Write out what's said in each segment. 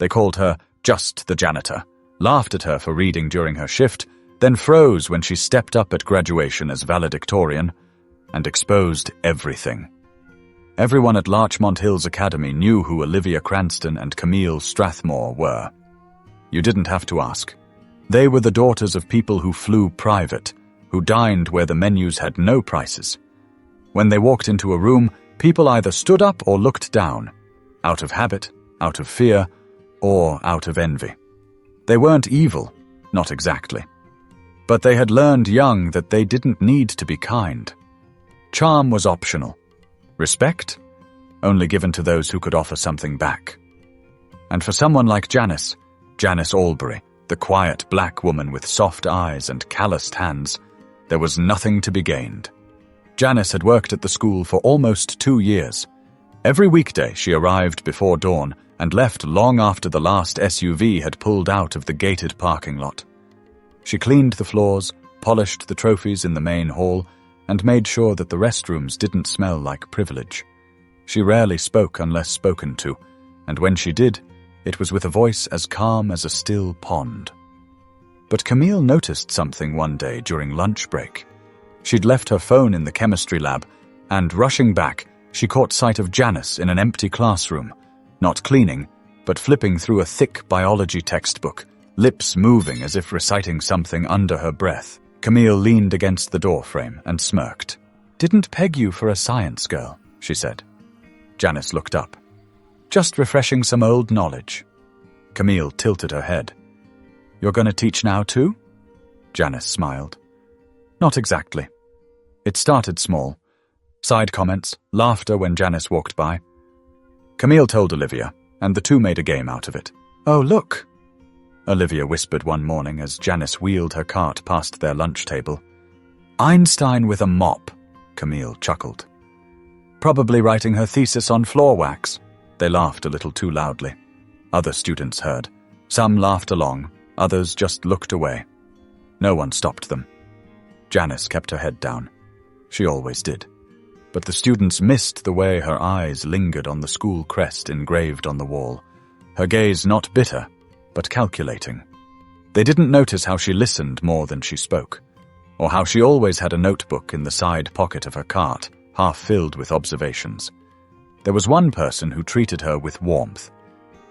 They called her just the janitor, laughed at her for reading during her shift, then froze when she stepped up at graduation as valedictorian, and exposed everything. Everyone at Larchmont Hills Academy knew who Olivia Cranston and Camille Strathmore were. You didn't have to ask. They were the daughters of people who flew private, who dined where the menus had no prices. When they walked into a room, people either stood up or looked down, out of habit, out of fear, or out of envy. They weren't evil, not exactly. But they had learned young that they didn't need to be kind. Charm was optional. Respect? Only given to those who could offer something back. And for someone like Janice Albury, the quiet black woman with soft eyes and calloused hands, there was nothing to be gained. Janice had worked at the school for almost 2 years. Every weekday she arrived before dawn and left long after the last SUV had pulled out of the gated parking lot. She cleaned the floors, polished the trophies in the main hall, and made sure that the restrooms didn't smell like privilege. She rarely spoke unless spoken to, and when she did, it was with a voice as calm as a still pond. But Camille noticed something one day during lunch break. She'd left her phone in the chemistry lab, and rushing back, she caught sight of Janice in an empty classroom, not cleaning, but flipping through a thick biology textbook, lips moving as if reciting something under her breath. Camille leaned against the doorframe and smirked. "Didn't peg you for a science girl," she said. Janice looked up. "Just refreshing some old knowledge." Camille tilted her head. "You're going to teach now too?" Janice smiled. "Not exactly. It started small. Side comments, laughter when Janice walked by. Camille told Olivia, and the two made a game out of it. "Oh, look," Olivia whispered one morning as Janice wheeled her cart past their lunch table. "Einstein with a mop," Camille chuckled. "Probably writing her thesis on floor wax." They laughed a little too loudly. Other students heard. Some laughed along, others just looked away. No one stopped them. Janice kept her head down. She always did. But the students missed the way her eyes lingered on the school crest engraved on the wall. Her gaze not bitter, but calculating. They didn't notice how she listened more than she spoke, or how she always had a notebook in the side pocket of her cart, half filled with observations. There was one person who treated her with warmth.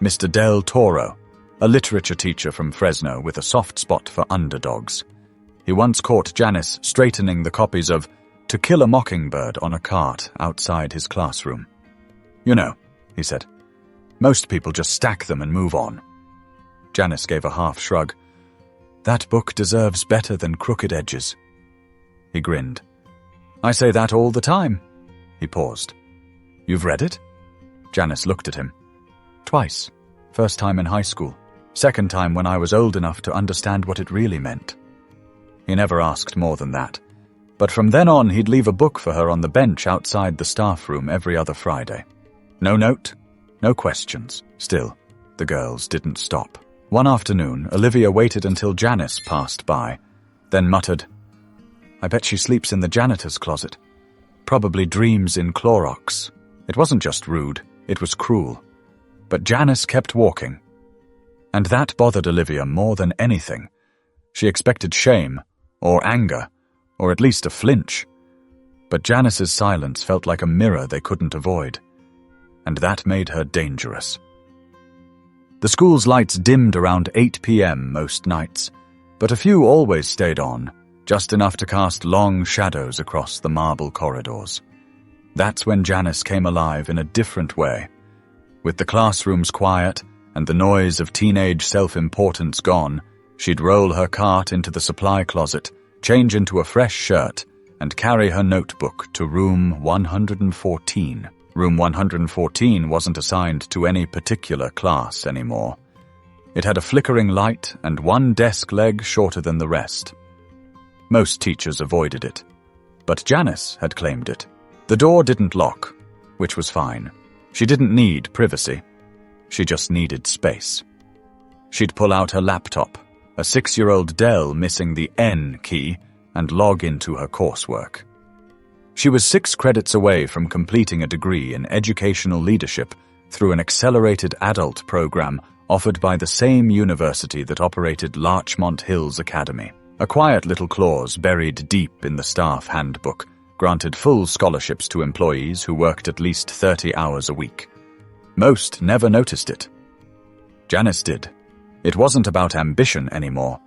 Mr. Del Toro, a literature teacher from Fresno with a soft spot for underdogs. He once caught Janice straightening the copies of To Kill a Mockingbird on a cart outside his classroom. "You know," he said, "most people just stack them and move on." Janice gave a half shrug. "That book deserves better than crooked edges." He grinned. "I say that all the time." He paused. "You've read it?" Janice looked at him. "Twice. First time in high school. Second time when I was old enough to understand what it really meant." He never asked more than that. But from then on, he'd leave a book for her on the bench outside the staff room every other Friday. No note, no questions. Still, the girls didn't stop. One afternoon, Olivia waited until Janice passed by, then muttered, "I bet she sleeps in the janitor's closet. Probably dreams in Clorox." It wasn't just rude, it was cruel. But Janice kept walking. And that bothered Olivia more than anything. She expected shame, or anger, or at least a flinch. But Janice's silence felt like a mirror they couldn't avoid. And that made her dangerous. The school's lights dimmed around 8 p.m. most nights, but a few always stayed on, just enough to cast long shadows across the marble corridors. That's when Janice came alive in a different way. With the classrooms quiet and the noise of teenage self-importance gone, she'd roll her cart into the supply closet, change into a fresh shirt, and carry her notebook to room 114. Room 114 wasn't assigned to any particular class anymore. It had a flickering light and one desk leg shorter than the rest. Most teachers avoided it, but Janice had claimed it. The door didn't lock, which was fine. She didn't need privacy. She just needed space. She'd pull out her laptop, a 6-year-old Dell missing the N key, and log into her coursework. She was 6 credits away from completing a degree in educational leadership through an accelerated adult program offered by the same university that operated Larchmont Hills Academy. A quiet little clause buried deep in the staff handbook granted full scholarships to employees who worked at least 30 hours a week. Most never noticed it. Janice did. It wasn't about ambition anymore.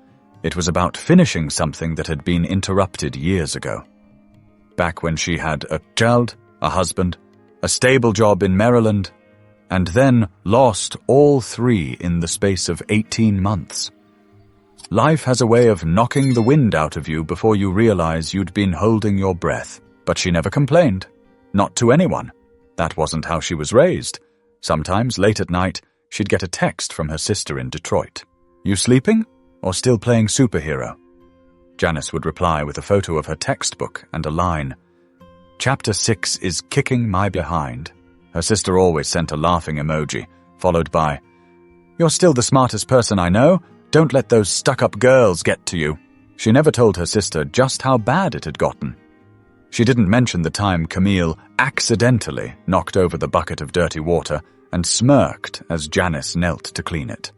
It was about finishing something that had been interrupted years ago. Back when she had a child, a husband, a stable job in Maryland, and then lost all three in the space of 18 months. Life has a way of knocking the wind out of you before you realize you'd been holding your breath. But she never complained. Not to anyone. That wasn't how she was raised. Sometimes, late at night, she'd get a text from her sister in Detroit. "You sleeping? Or still playing superhero?" Janice would reply with a photo of her textbook and a line. "Chapter 6 is kicking my behind." Her sister always sent a laughing emoji, followed by, "You're still the smartest person I know. Don't let those stuck-up girls get to you." She never told her sister just how bad it had gotten. She didn't mention the time Camille accidentally knocked over the bucket of dirty water and smirked as Janice knelt to clean it.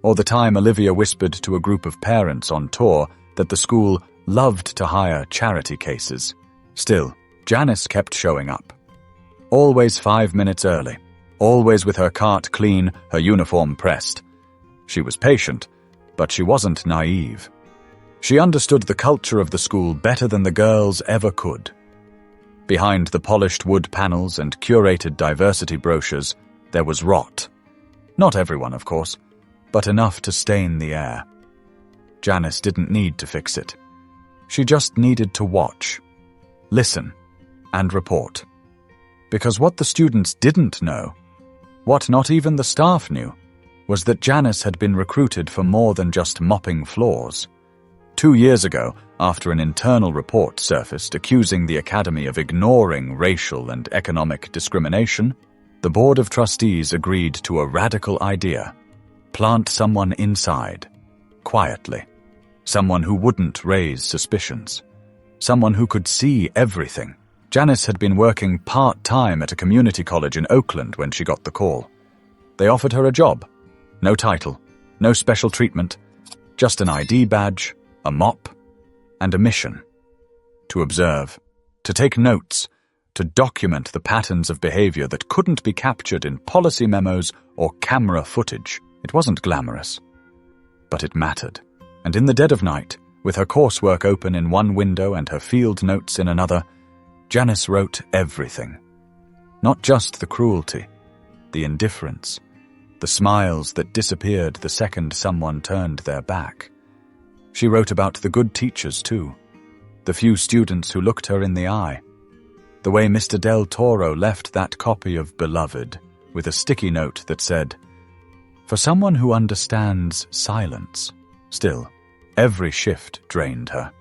Or the time Olivia whispered to a group of parents on tour that the school loved to hire charity cases. Still, Janice kept showing up. Always 5 minutes early. Always with her cart clean, her uniform pressed. She was patient, but she wasn't naive. She understood the culture of the school better than the girls ever could. Behind the polished wood panels and curated diversity brochures, there was rot. Not everyone, of course, but enough to stain the air. Janice didn't need to fix it. She just needed to watch, listen, and report. Because what the students didn't know, what not even the staff knew, was that Janice had been recruited for more than just mopping floors. 2 years ago, after an internal report surfaced accusing the Academy of ignoring racial and economic discrimination, the Board of Trustees agreed to a radical idea. Plant someone inside, quietly. Someone who wouldn't raise suspicions. Someone who could see everything. Janice had been working part-time at a community college in Oakland when she got the call. They offered her a job. No title, no special treatment, just an ID badge, a mop, and a mission. To observe, to take notes, to document the patterns of behavior that couldn't be captured in policy memos or camera footage. It wasn't glamorous, but it mattered. And in the dead of night, with her coursework open in one window and her field notes in another, Janice wrote everything. Not just the cruelty, the indifference, the smiles that disappeared the second someone turned their back. She wrote about the good teachers, too. The few students who looked her in the eye. The way Mr. Del Toro left that copy of Beloved with a sticky note that said, "For someone who understands silence." Still, every shift drained her.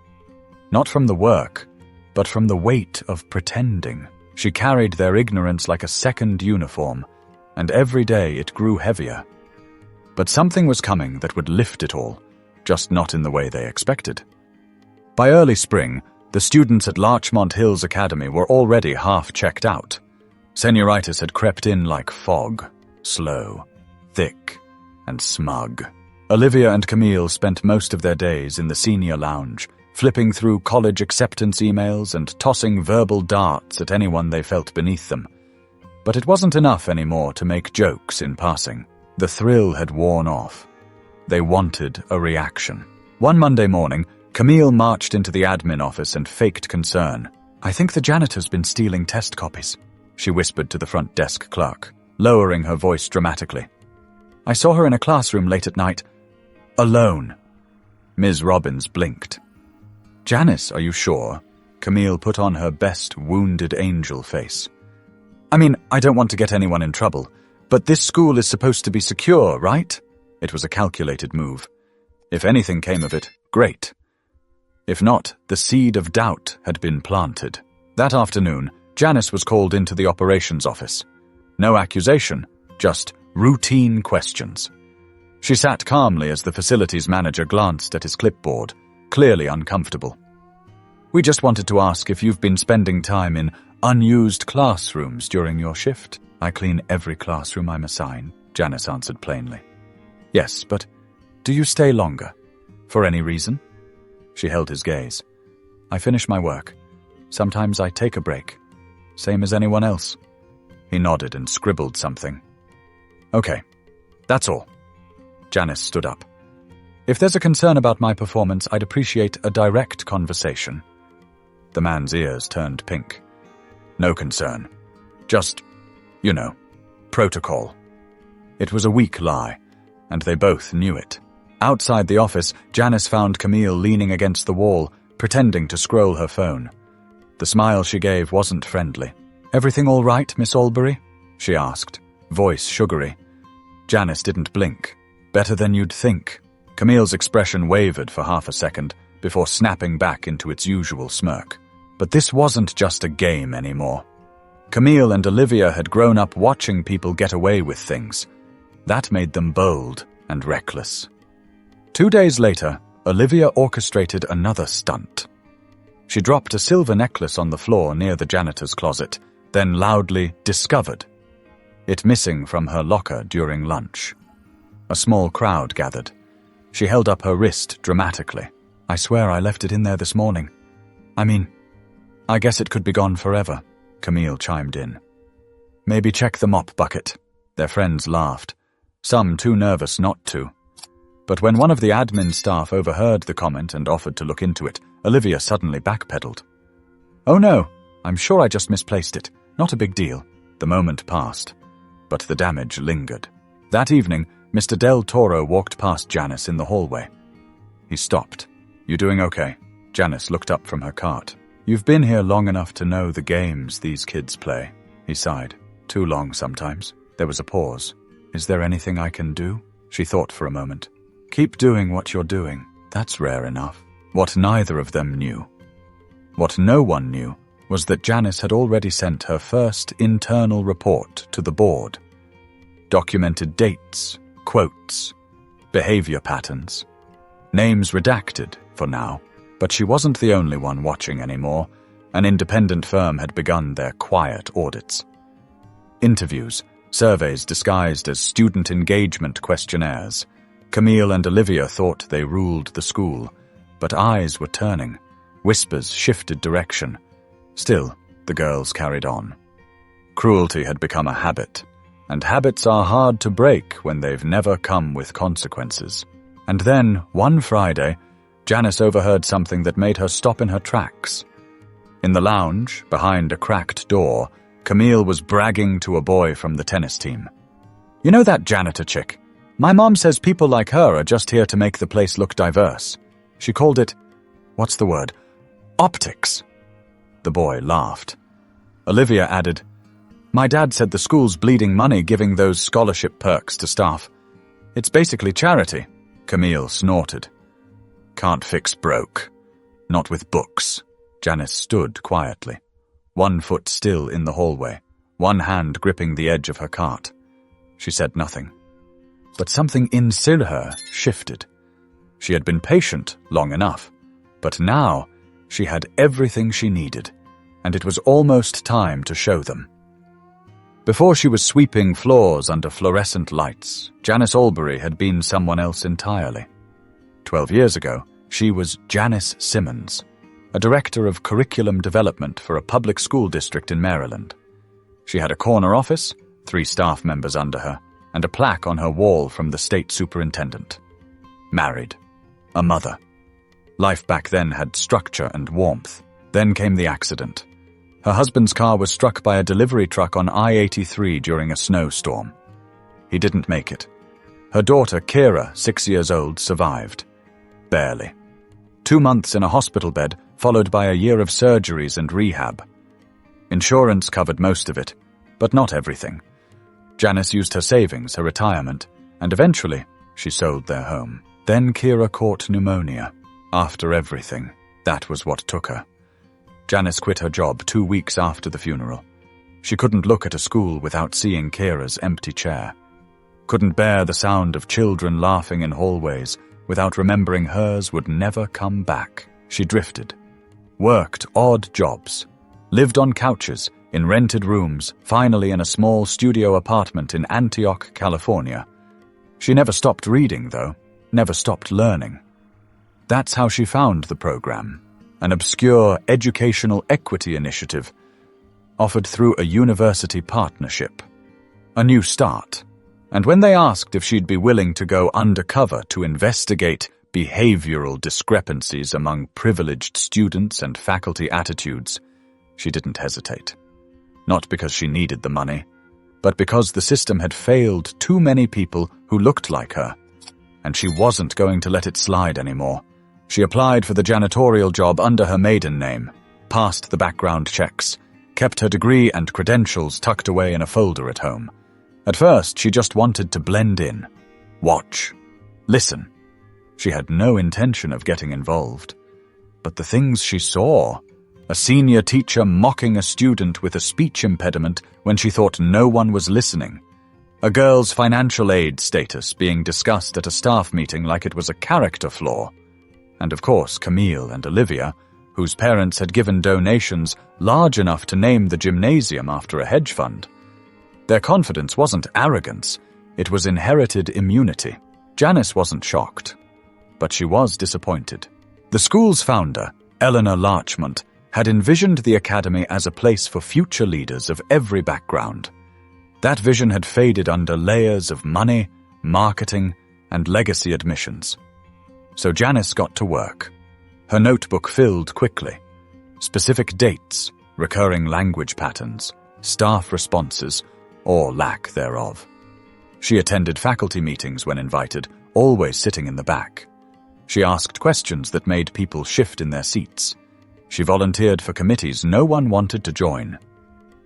Not from the work, but from the weight of pretending. She carried their ignorance like a second uniform, and every day it grew heavier. But something was coming that would lift it all, just not in the way they expected. By early spring, the students at Larchmont Hills Academy were already half checked out. Senioritis had crept in like fog, slow, thick, and smug. Olivia and Camille spent most of their days in the senior lounge, flipping through college acceptance emails and tossing verbal darts at anyone they felt beneath them. But it wasn't enough anymore to make jokes in passing. The thrill had worn off. They wanted a reaction. One Monday morning, Camille marched into the admin office and faked concern. "I think the janitor's been stealing test copies," she whispered to the front desk clerk, lowering her voice dramatically. "I saw her in a classroom late at night. Alone." Ms. Robbins blinked. "Janice, are you sure?" Camille put on her best wounded angel face. "I mean, I don't want to get anyone in trouble, but this school is supposed to be secure, right?" It was a calculated move. If anything came of it, great. If not, the seed of doubt had been planted. That afternoon, Janice was called into the operations office. No accusation, just routine questions. She sat calmly as the facilities manager glanced at his clipboard, clearly uncomfortable. "We just wanted to ask if you've been spending time in unused classrooms during your shift." "I clean every classroom I'm assigned," Janice answered plainly. Yes, but do you stay longer? For any reason? She held his gaze. I finish my work. Sometimes I take a break. Same as anyone else. He nodded and scribbled something. Okay, that's all. Janice stood up. If there's a concern about my performance, I'd appreciate a direct conversation. The man's ears turned pink. No concern. Just, protocol. It was a weak lie, and they both knew it. Outside the office, Janice found Camille leaning against the wall, pretending to scroll her phone. The smile she gave wasn't friendly. Everything all right, Miss Albury? She asked, voice sugary. Janice didn't blink. Better than you'd think. Camille's expression wavered for half a second before snapping back into its usual smirk. But this wasn't just a game anymore. Camille and Olivia had grown up watching people get away with things. That made them bold and reckless. 2 days later, Olivia orchestrated another stunt. She dropped a silver necklace on the floor near the janitor's closet, then loudly discovered it missing from her locker during lunch. A small crowd gathered. She held up her wrist dramatically. I swear I left it in there this morning. I guess it could be gone forever, Camille chimed in. Maybe check the mop bucket. Their friends laughed, some too nervous not to. But when one of the admin staff overheard the comment and offered to look into it, Olivia suddenly backpedaled. Oh no, I'm sure I just misplaced it. Not a big deal. The moment passed, but the damage lingered. That evening, Mr. Del Toro walked past Janice in the hallway. He stopped. You doing okay? Janice looked up from her cart. You've been here long enough to know the games these kids play, he sighed. Too long sometimes. There was a pause. Is there anything I can do? She thought for a moment. Keep doing what you're doing. That's rare enough. What neither of them knew. What no one knew was that Janice had already sent her first internal report to the board. Documented dates, quotes, behavior patterns. Names redacted for now, but she wasn't the only one watching anymore. An independent firm had begun their quiet audits. Interviews, surveys disguised as student engagement questionnaires. Camille and Olivia thought they ruled the school, but eyes were turning. Whispers shifted direction. Still, the girls carried on. Cruelty had become a habit, and habits are hard to break when they've never come with consequences. And then, one Friday, Janice overheard something that made her stop in her tracks. In the lounge, behind a cracked door, Camille was bragging to a boy from the tennis team. You know that janitor chick? My mom says people like her are just here to make the place look diverse. She called it, what's the word? Optics. The boy laughed. Olivia added, My dad said the school's bleeding money giving those scholarship perks to staff. It's basically charity. Camille snorted. Can't fix broke. Not with books. Janice stood quietly, 1 foot still in the hallway, one hand gripping the edge of her cart. She said nothing. But something inside her shifted. She had been patient long enough, but now she had everything she needed, and it was almost time to show them. Before she was sweeping floors under fluorescent lights, Janice Albury had been someone else entirely. 12 years ago, she was Janice Simmons, a director of curriculum development for a public school district in Maryland. She had a corner office, 3 staff members under her, and a plaque on her wall from the state superintendent. Married. A mother. Life back then had structure and warmth. Then came the accident. Her husband's car was struck by a delivery truck on I-83 during a snowstorm. He didn't make it. Her daughter, Kira, 6 years old, survived. Barely. 2 months in a hospital bed, followed by a year of surgeries and rehab. Insurance covered most of it, but not everything. Janice used her savings, her retirement, and eventually she sold their home. Then Kira caught pneumonia. After everything, that was what took her. Janice quit her job 2 weeks after the funeral. She couldn't look at a school without seeing Kira's empty chair. Couldn't bear the sound of children laughing in hallways without remembering hers would never come back. She drifted. Worked odd jobs. Lived on couches, in rented rooms, finally in a small studio apartment in Antioch, California. She never stopped reading, though, never stopped learning. That's how she found the program, an obscure educational equity initiative offered through a university partnership. A new start. And when they asked if she'd be willing to go undercover to investigate behavioral discrepancies among privileged students and faculty attitudes, she didn't hesitate. Not because she needed the money, but because the system had failed too many people who looked like her, and she wasn't going to let it slide anymore. She applied for the janitorial job under her maiden name, passed the background checks, kept her degree and credentials tucked away in a folder at home. At first, she just wanted to blend in, watch, listen. She had no intention of getting involved. But the things she saw, a senior teacher mocking a student with a speech impediment when she thought no one was listening, a girl's financial aid status being discussed at a staff meeting like it was a character flaw, and of course Camille and Olivia, whose parents had given donations large enough to name the gymnasium after a hedge fund. Their confidence wasn't arrogance, it was inherited immunity. Janice wasn't shocked, but she was disappointed. The school's founder, Eleanor Larchmont, had envisioned the academy as a place for future leaders of every background. That vision had faded under layers of money, marketing, and legacy admissions. So Janice got to work. Her notebook filled quickly. Specific dates, recurring language patterns, staff responses, or lack thereof. She attended faculty meetings when invited, always sitting in the back. She asked questions that made people shift in their seats. She volunteered for committees no one wanted to join.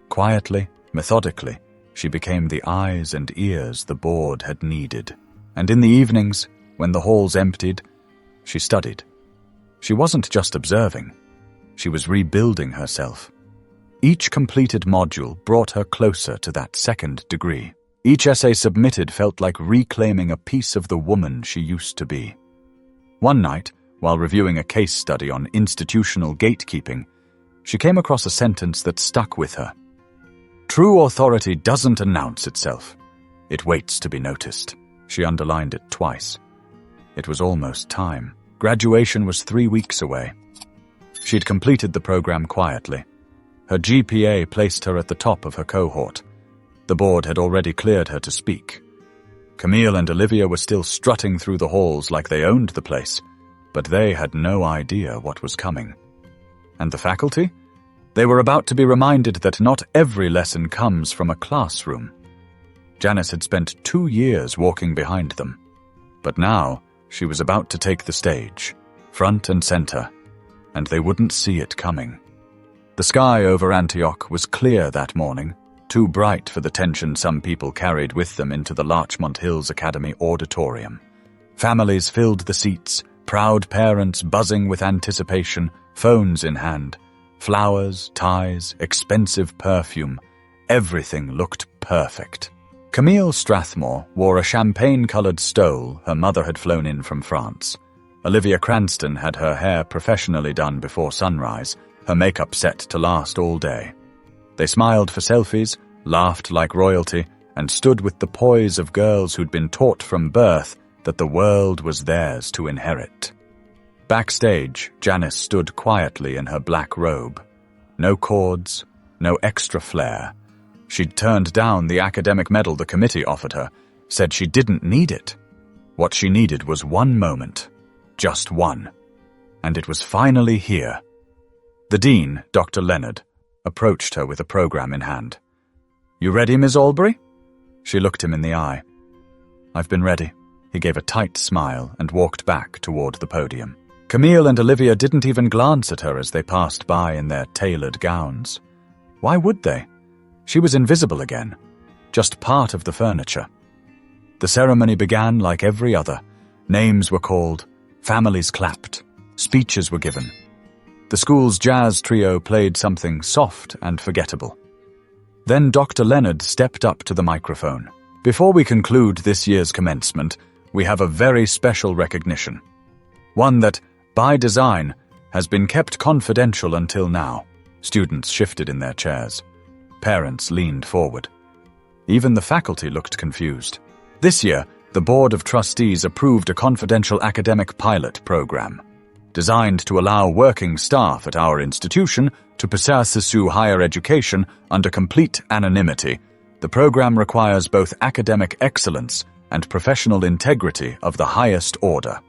Quietly, methodically, she became the eyes and ears the board had needed. And in the evenings, when the halls emptied, she studied. She wasn't just observing. She was rebuilding herself. Each completed module brought her closer to that second degree. Each essay submitted felt like reclaiming a piece of the woman she used to be. One night, while reviewing a case study on institutional gatekeeping, she came across a sentence that stuck with her. True authority doesn't announce itself. It waits to be noticed. She underlined it twice. It was almost time. Graduation was 3 weeks away. She'd completed the program quietly. Her GPA placed her at the top of her cohort. The board had already cleared her to speak. Camille and Olivia were still strutting through the halls like they owned the place, but they had no idea what was coming. And the faculty? They were about to be reminded that not every lesson comes from a classroom. Janice had spent 2 years walking behind them, but now she was about to take the stage, front and center, and they wouldn't see it coming. The sky over Antioch was clear that morning, too bright for the tension some people carried with them into the Larchmont Hills Academy auditorium. Families filled the seats, proud parents buzzing with anticipation, phones in hand. Flowers, ties, expensive perfume. Everything looked perfect. Camille Strathmore wore a champagne-colored stole her mother had flown in from France. Olivia Cranston had her hair professionally done before sunrise, her makeup set to last all day. They smiled for selfies, laughed like royalty, and stood with the poise of girls who'd been taught from birth that the world was theirs to inherit. Backstage, Janice stood quietly in her black robe. No cords, no extra flair. She'd turned down the academic medal the committee offered her, said she didn't need it. What she needed was one moment. Just one. And it was finally here. The dean, Dr. Leonard, approached her with a program in hand. "You ready, Ms. Albury?" She looked him in the eye. "I've been ready." He gave a tight smile and walked back toward the podium. Camille and Olivia didn't even glance at her as they passed by in their tailored gowns. Why would they? She was invisible again, just part of the furniture. The ceremony began like every other. Names were called, families clapped, speeches were given. The school's jazz trio played something soft and forgettable. Then Dr. Leonard stepped up to the microphone. "Before we conclude this year's commencement, we have a very special recognition. One that, by design, has been kept confidential until now." Students shifted in their chairs. Parents leaned forward. Even the faculty looked confused. This year, the Board of Trustees approved a confidential academic pilot program designed to allow working staff at our institution to pursue higher education under complete anonymity. The program requires both academic excellence and professional integrity of the highest order.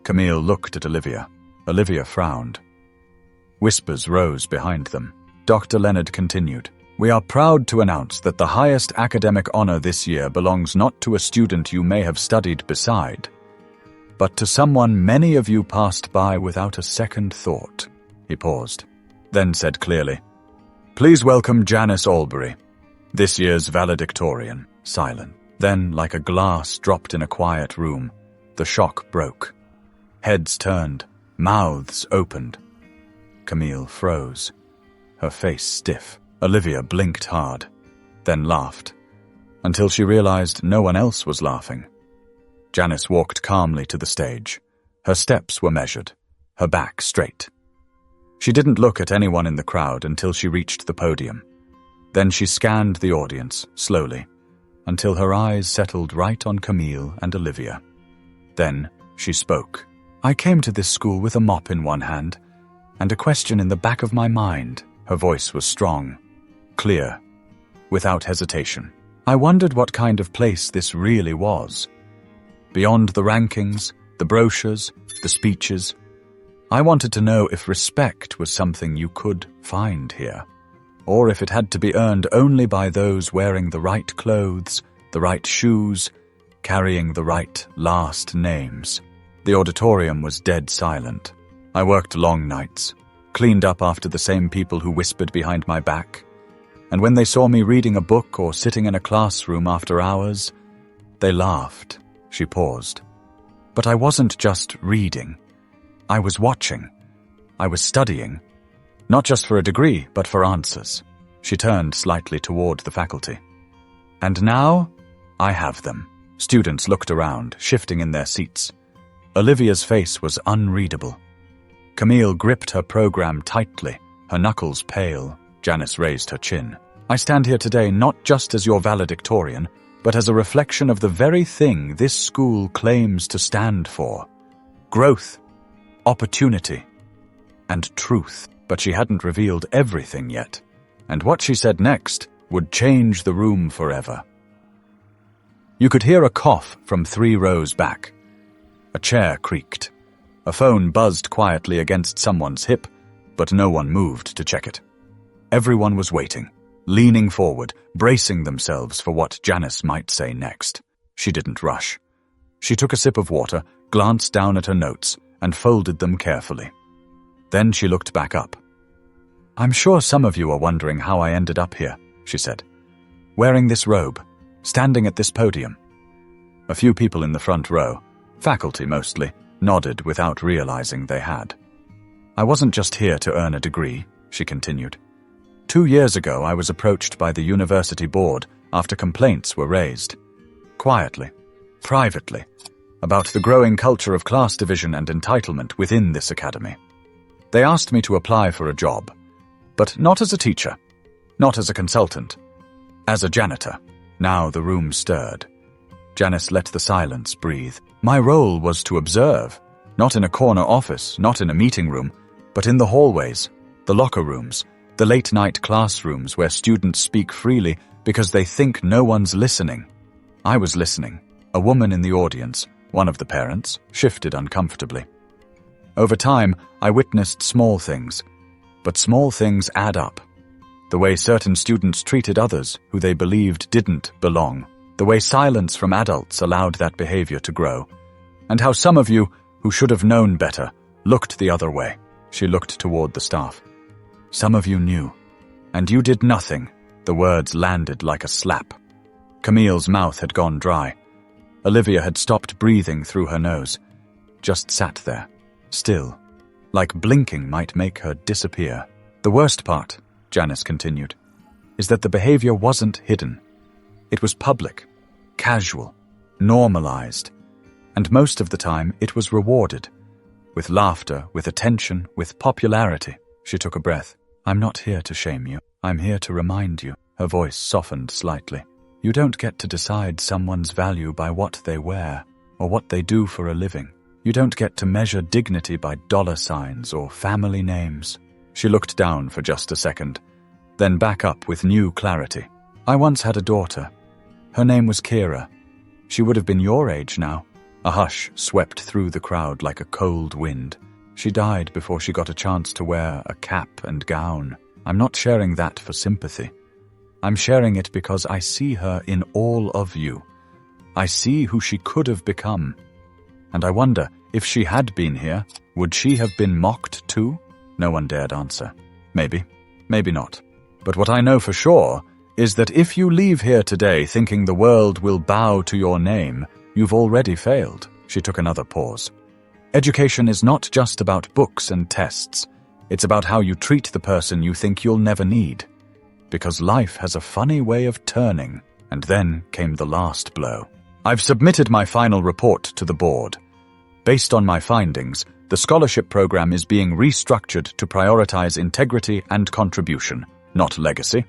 Camille looked at Olivia. Olivia frowned. Whispers rose behind them. Dr. Leonard continued, "We are proud to announce that the highest academic honor this year belongs not to a student you may have studied beside, but to someone many of you passed by without a second thought." He paused, then said clearly, "Please welcome Janice Albury, this year's valedictorian." Silent. Then, like a glass dropped in a quiet room, the shock broke. Heads turned, mouths opened. Camille froze, her face stiff. Olivia blinked hard, then laughed, until she realized no one else was laughing. Janice walked calmly to the stage. Her steps were measured, her back straight. She didn't look at anyone in the crowd until she reached the podium. Then she scanned the audience, slowly, until her eyes settled right on Camille and Olivia. Then she spoke. "I came to this school with a mop in one hand and a question in the back of my mind." Her voice was strong, clear, without hesitation. "I wondered what kind of place this really was. Beyond the rankings, the brochures, the speeches, I wanted to know if respect was something you could find here, or if it had to be earned only by those wearing the right clothes, the right shoes, carrying the right last names." The auditorium was dead silent. I worked long nights, cleaned up after the same people who whispered behind my back, and when they saw me reading a book or sitting in a classroom after hours, they laughed. She paused. "But I wasn't just reading. I was watching. I was studying. Not just for a degree, but for answers." She turned slightly toward the faculty. "And now, I have them." Students looked around, shifting in their seats. Olivia's face was unreadable. Camille gripped her program tightly, her knuckles pale. Janice raised her chin. "I stand here today not just as your valedictorian, but as a reflection of the very thing this school claims to stand for: growth, opportunity, and truth." But she hadn't revealed everything yet, and what she said next would change the room forever. You could hear a cough from 3 rows back. A chair creaked. A phone buzzed quietly against someone's hip, but no one moved to check it. Everyone was waiting, leaning forward, bracing themselves for what Janice might say next. She didn't rush. She took a sip of water, glanced down at her notes, and folded them carefully. Then she looked back up. "I'm sure some of you are wondering how I ended up here," she said. "Wearing this robe, standing at this podium." A few people in the front row, faculty mostly, nodded without realizing they had. "I wasn't just here to earn a degree," she continued. 2 years ago, I was approached by the university board after complaints were raised. Quietly, privately, about the growing culture of class division and entitlement within this academy. They asked me to apply for a job, but not as a teacher, not as a consultant, as a janitor. Now the room stirred. Janice let the silence breathe. "My role was to observe, not in a corner office, not in a meeting room, but in the hallways, the locker rooms, the late-night classrooms where students speak freely because they think no one's listening." I was listening. A woman in the audience, one of the parents, shifted uncomfortably. Over time, I witnessed small things, but small things add up. The way certain students treated others who they believed didn't belong, the way silence from adults allowed that behavior to grow, and how some of you, who should have known better, looked the other way. She looked toward the staff. "Some of you knew, and you did nothing." The words landed like a slap. Camille's mouth had gone dry. Olivia had stopped breathing through her nose, just sat there, still, like blinking might make her disappear. "The worst part," Janice continued, "is that the behavior wasn't hidden. It was public, casual, normalized, and most of the time it was rewarded, with laughter, with attention, with popularity." She took a breath. "I'm not here to shame you. I'm here to remind you. Her voice softened slightly. You don't get to decide someone's value by what they wear or what they do for a living. You don't get to measure dignity by dollar signs or family names. She looked down for just a second, then back up with new clarity. I once had a daughter. Her name was Kira. She would have been your age now. A hush swept through the crowd like a cold wind. She died before she got a chance to wear a cap and gown. I'm not sharing that for sympathy. I'm sharing it because I see her in all of you. I see who she could have become. And I wonder, if she had been here, would she have been mocked too? No one dared answer. Maybe, maybe not. But what I know for sure is that if you leave here today thinking the world will bow to your name, you've already failed. She took another pause. Education is not just about books and tests. It's about how you treat the person you think you'll never need. Because life has a funny way of turning. And then came the last blow. I've submitted my final report to the board. Based on my findings, the scholarship program is being restructured to prioritize integrity and contribution, not legacy.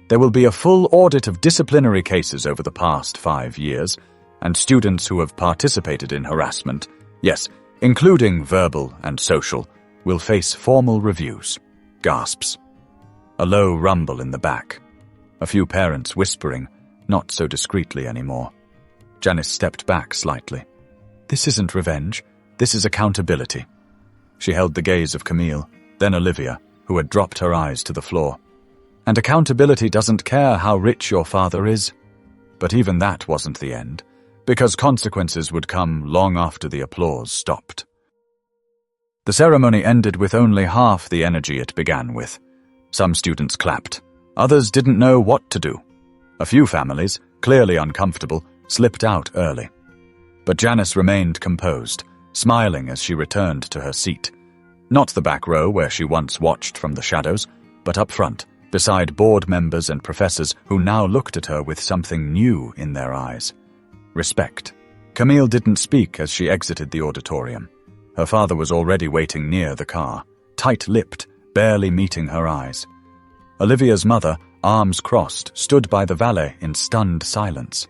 There will be a full audit of disciplinary cases over the past 5 years, and students who have participated in harassment, yes, including verbal and social, will face formal reviews. Gasps. A low rumble in the back. A few parents whispering, not so discreetly anymore. Janice stepped back slightly. This isn't revenge. This is accountability. She held the gaze of Camille, then Olivia, who had dropped her eyes to the floor. And accountability doesn't care how rich your father is. But even that wasn't the end, because consequences would come long after the applause stopped. The ceremony ended with only half the energy it began with. Some students clapped. Others didn't know what to do. A few families, clearly uncomfortable, slipped out early. But Janice remained composed, smiling as she returned to her seat. Not the back row where she once watched from the shadows, but up front, beside board members and professors who now looked at her with something new in their eyes. Respect. Camille didn't speak as she exited the auditorium. Her father was already waiting near the car, tight-lipped, barely meeting her eyes. Olivia's mother, arms crossed, stood by the valet in stunned silence.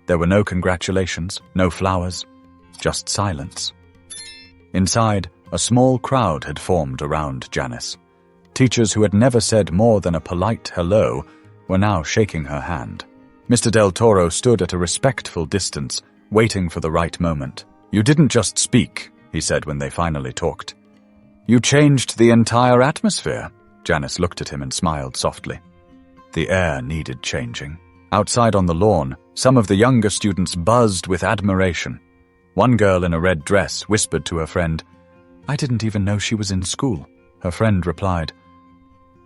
There were no congratulations, no flowers, just silence. Inside, a small crowd had formed around Janice. Teachers who had never said more than a polite hello were now shaking her hand. Mr. Del Toro stood at a respectful distance, waiting for the right moment. You didn't just speak, he said when they finally talked. You changed the entire atmosphere. Janice looked at him and smiled softly. The air needed changing. Outside on the lawn, some of the younger students buzzed with admiration. One girl in a red dress whispered to her friend, I didn't even know she was in school. Her friend replied,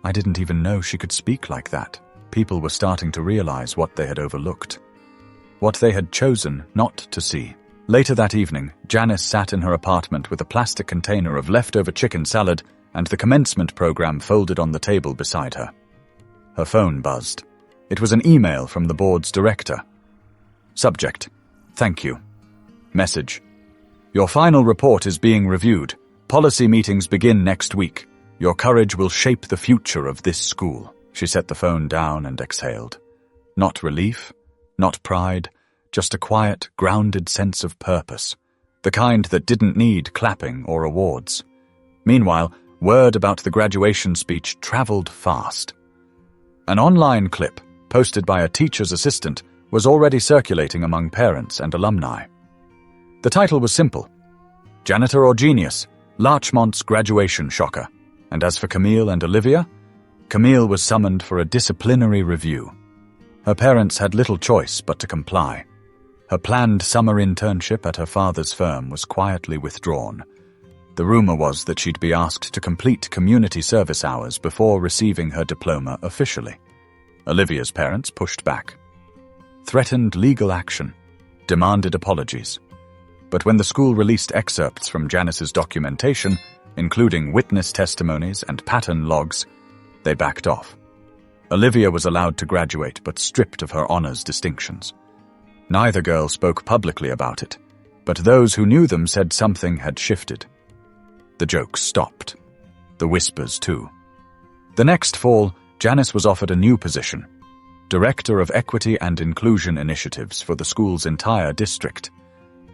I didn't even know she could speak like that. People were starting to realize what they had overlooked. What they had chosen not to see. Later that evening, Janice sat in her apartment with a plastic container of leftover chicken salad and the commencement program folded on the table beside her. Her phone buzzed. It was an email from the board's director. Subject: Thank you. Message: Your final report is being reviewed. Policy meetings begin next week. Your courage will shape the future of this school. She set the phone down and exhaled. Not relief, not pride, just a quiet, grounded sense of purpose. The kind that didn't need clapping or awards. Meanwhile, word about the graduation speech traveled fast. An online clip, posted by a teacher's assistant, was already circulating among parents and alumni. The title was simple: Janitor or Genius? Larchmont's graduation shocker. And as for Camille and Olivia, Camille was summoned for a disciplinary review. Her parents had little choice but to comply. Her planned summer internship at her father's firm was quietly withdrawn. The rumor was that she'd be asked to complete community service hours before receiving her diploma officially. Olivia's parents pushed back. Threatened legal action. Demanded apologies. But when the school released excerpts from Janice's documentation, including witness testimonies and pattern logs, they backed off. Olivia was allowed to graduate but stripped of her honors distinctions. Neither girl spoke publicly about it, but those who knew them said something had shifted. The jokes stopped. The whispers too. The next fall, Janice was offered a new position, Director of Equity and Inclusion Initiatives for the school's entire district.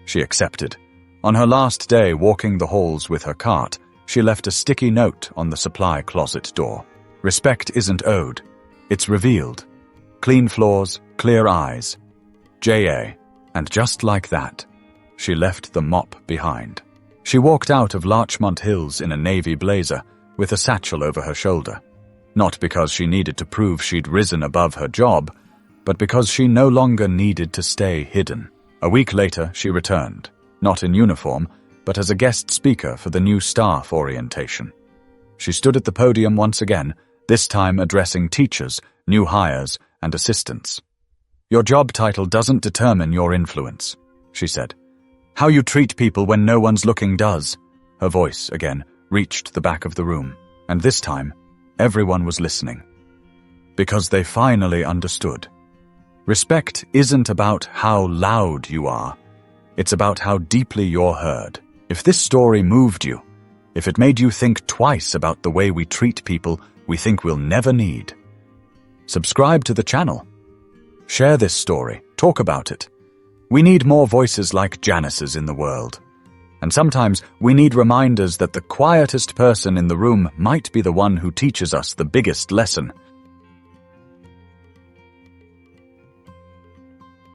She accepted. On her last day walking the halls with her cart, she left a sticky note on the supply closet door. Respect isn't owed, it's revealed. Clean floors, clear eyes. J.A. And just like that, she left the mop behind. She walked out of Larchmont Hills in a navy blazer with a satchel over her shoulder. Not because she needed to prove she'd risen above her job, but because she no longer needed to stay hidden. A week later, she returned, not in uniform, but as a guest speaker for the new staff orientation. She stood at the podium once again, this time addressing teachers, new hires, and assistants. "Your job title doesn't determine your influence," she said. "How you treat people when no one's looking does." Her voice, again, reached the back of the room, and this time, everyone was listening. Because they finally understood. Respect isn't about how loud you are. It's about how deeply you're heard. If this story moved you, if it made you think twice about the way we treat people we think we'll never need, subscribe to the channel. Share this story. Talk about it. We need more voices like Janice's in the world. And sometimes we need reminders that the quietest person in the room might be the one who teaches us the biggest lesson.